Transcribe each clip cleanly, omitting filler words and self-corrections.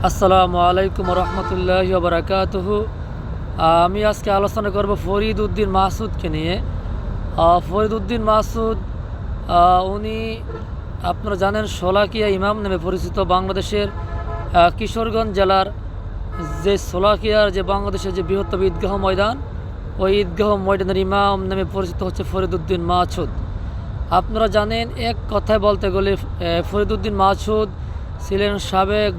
আসসালামু আলাইকুম রহমতুল্লাহি ওয়া বারাকাতুহু। আমি আজকে আলোচনা করব ফরিদ উদ্দিন মাসুদকে নিয়ে। ফরিদ উদ্দিন মাসুদ উনি আপনারা জানেন শোলাকিয়া ইমাম নামে পরিচিত। বাংলাদেশের কিশোরগঞ্জ জেলার যে শোলাকিয়ার যে বাংলাদেশের যে বৃহত্তম ঈদগাহ ময়দান, ওই ঈদগাহ ময়দানের ইমাম নামে পরিচিত হচ্ছে ফরিদ উদ্দিন মাসুদ। আপনারা জানেন, এক কথায় বলতে গেলে ফরিদ উদ্দিন মাসুদ ছিলেন সাবেক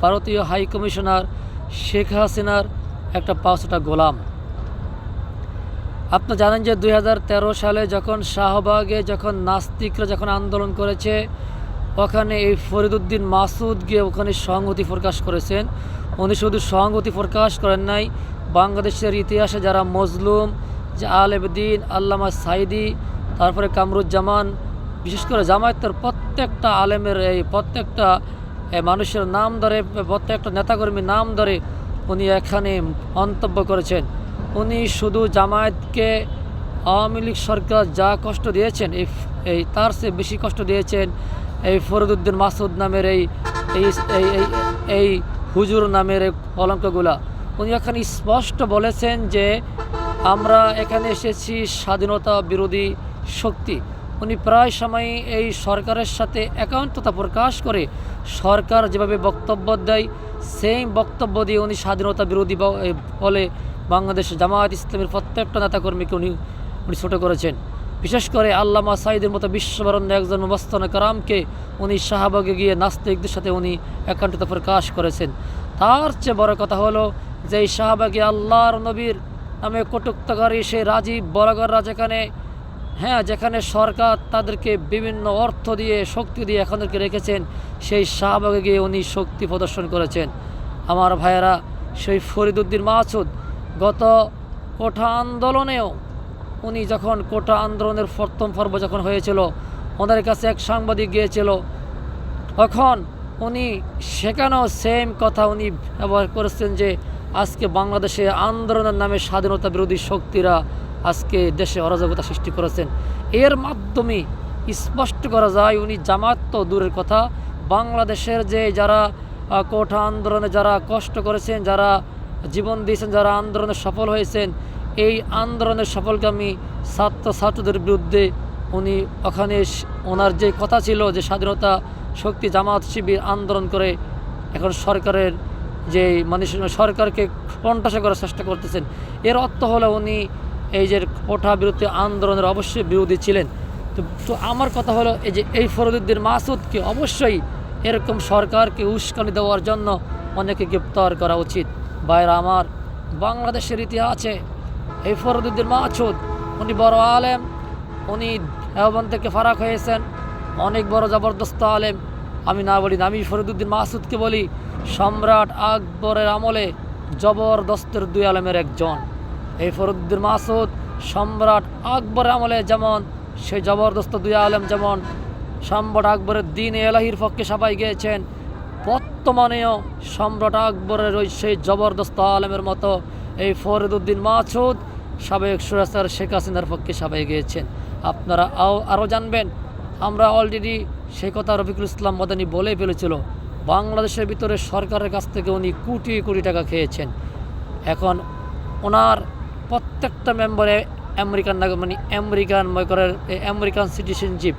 ভারতীয় হাই কমিশনার শেখ হাসিনার একটা পাঁচটা গোলাম। আপনারা জানেন যে 2013 সালে যখন শাহবাগে নাস্তিকরা আন্দোলন করেছে, ওখানে এই ফরিদ উদ্দিন মাসুদ গিয়ে ওখানে সংহতি প্রকাশ করেছেন। উনি শুধু সংহতি প্রকাশ করেন নাই, বাংলাদেশের ইতিহাসে যারা মজলুম, যে আলেমদ্দিন, আল্লামা সাইদি, তারপরে কামরুজ্জামান, বিশেষ করে জামায়াতের প্রত্যেকটা আলেমের প্রত্যেকটা মানুষের নাম ধরে, প্রত্যেকটা নেতাকর্মীর নাম ধরে উনি এখানে মন্তব্য করেছেন। উনি শুধু জামায়াতকে আওয়ামী লীগ সরকার যা কষ্ট দিয়েছেন, এই তার চেয়ে বেশি কষ্ট দিয়েছেন এই ফরিদ উদ্দিন মাসুদ নামের এই হুজুর নামের কলঙ্কগুলা। উনি এখানে স্পষ্ট বলেছেন যে আমরা এখানে এসেছি স্বাধীনতা বিরোধী শক্তি। উনি প্রায় সময় এই সরকারের সাথে একান্ততা প্রকাশ করে সরকার যেভাবে বক্তব্য দেয় সেই বক্তব্য দিয়ে উনি স্বাধীনতা বিরোধী বলে বাংলাদেশ জামায়াত ইসলামের প্রত্যেকটা নেতাকর্মীকে উনি ছোটো করেছেন। বিশেষ করে আল্লামা সাইদের মতো বিশ্ববরণ্য একজন মুবস্তানা কারামকে উনি শাহবাগে গিয়ে নাস্তিকদের সাথে উনি একান্ততা প্রকাশ করেছেন। তার চেয়ে বড় কথা হলো যে এই শাহবাগে আল্লাহর নবীর নামে কটুক্তকারী সেই রাজীব বরাগররা যেখানে সরকার তাদেরকে বিভিন্ন অর্থ দিয়ে শক্তি দিয়ে এখানকে রেখেছেন, সেই শাহবাগে গিয়ে উনি শক্তি প্রদর্শন করেছেন। আমার ভাইয়েরা, সেই ফরিদ উদ্দিন মাসুদ গত কোঠা আন্দোলনেও উনি যখন কোঠা আন্দোলনের প্রথম পর্ব যখন হয়েছিল, ওনার কাছে এক সাংবাদিক গিয়েছিল, তখন উনি সেখানেও সেম কথা উনি ব্যবহার করেছেন যে আজকে বাংলাদেশে আন্দোলনের নামে স্বাধীনতা বিরোধী শক্তিরা আজকে দেশে অরাজকতা সৃষ্টি করেছেন। এর মাধ্যমে স্পষ্ট করা যায় উনি জামাত তো দূরের কথা, বাংলাদেশের যে যারা কোঠা আন্দোলনে যারা কষ্ট করেছেন, যারা জীবন দিয়েছেন, যারা আন্দোলনে সফল হয়েছেন, এই আন্দোলনের সফলকামী ছাত্রদের বিরুদ্ধে উনি ওখানে ওনার যে কথা ছিল যে স্বাধীনতা শক্তি জামাত শিবির আন্দোলন করে এখন সরকারের যে সরকারকে কণ্ঠাসা করার চেষ্টা করতেছেন। এর অর্থ হলো উনি এই যে কোঠা বিরোধী আন্দোলনের অবশ্যই বিরোধী ছিলেন। তো আমার কথা হলো এই ফরিদ উদ্দিন মাসুদকে অবশ্যই এরকম সরকারকে উস্কানি দেওয়ার জন্য অনেকে গ্রেপ্তার করা উচিত। ভাইরা আমার, বাংলাদেশের ইতিহাসে এই ফরিদ উদ্দিন মাসুদ উনি বড় আলেম, উনি দেওবন্দ থেকে ফারাক হয়েছেন, অনেক বড় জবরদস্ত আলেম। আমি না বলি না, আমি ফরিদ উদ্দিন মাসুদকে বলি সম্রাট আকবরের আমলে জবরদস্তের দুই আলেমের একজন। এই ফরিদ উদ্দিন মাসুদ সম্রাট আকবরের আমলে যেমন সেই জবরদস্ত দুই আলেম, যেমন সম্রাট আকবরের দ্বীন এলাহির পক্ষে সবাই গিয়েছেন, বর্তমানেও সম্রাট আকবরের ওই সেই জবরদস্ত আলেমের মতো এই ফরিদ উদ্দিন মাসুদ সাবেক সুরাসার শেখ হাসিনার পক্ষে সবাই গিয়েছেন। আপনারা আরও জানবেন, আমরা অলরেডি সেই কথা রফিকুল ইসলাম মাদানী বলে ফেলেছিল, বাংলাদেশের ভিতরে সরকারের কাছ থেকে উনি কোটি কোটি টাকা খেয়েছেন। এখন ওনার প্রত্যেকটা মেম্বারে আমেরিকান সিটিজেনশিপ,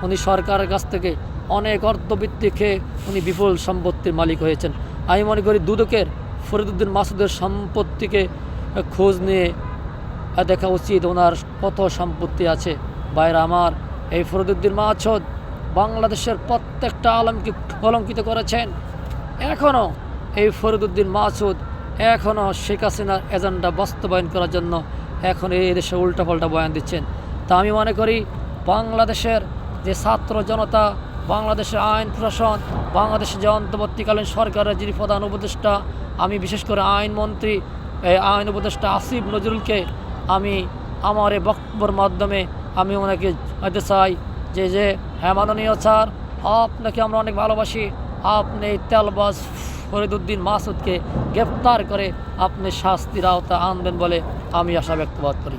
উনি সরকারের কাছ থেকে অনেক অর্থবৃত্তি খেয়ে উনি বিপুল সম্পত্তির মালিক হয়েছেন। আমি মনে করি দুদকের ফরিদ উদ্দিন মাসুদের সম্পত্তিকে খোঁজ নিয়ে দেখা উচিত ওনার কত সম্পত্তি আছে। ভাইরা আমার, এই ফরিদ উদ্দিন মাসুদ বাংলাদেশের প্রত্যেকটা আলেমকে কলঙ্কিত করেছেন। এখনও এই ফরিদ উদ্দিন মাসুদ এখনও শেখ হাসিনার এজেন্ডা বাস্তবায়ন করার জন্য এখন এই দেশে উল্টাপাল্টা বয়ান দিচ্ছেন। তা আমি মনে করি বাংলাদেশের যে ছাত্র জনতা, বাংলাদেশের আইন প্রশাসন, বাংলাদেশের যে অন্তর্বর্তীকালীন সরকারের যিনি প্রধান উপদেষ্টা, আমি বিশেষ করে আইন উপদেষ্টা আসিফ নজরুলকে আমি আমার এই বক্তব্যের মাধ্যমে আমি ওনাকে জানাতে চাই যে হ্যাঁ মাননীয় স্যার, আপনাকে আমরা অনেক ভালোবাসি, আপনি তেলবাজ ফরিদ উদ্দিন মাসুদকে গ্রেপ্তার করে আপনি শাস্তির আওতা আনবেন বলে আমি আশা ব্যক্ত করি।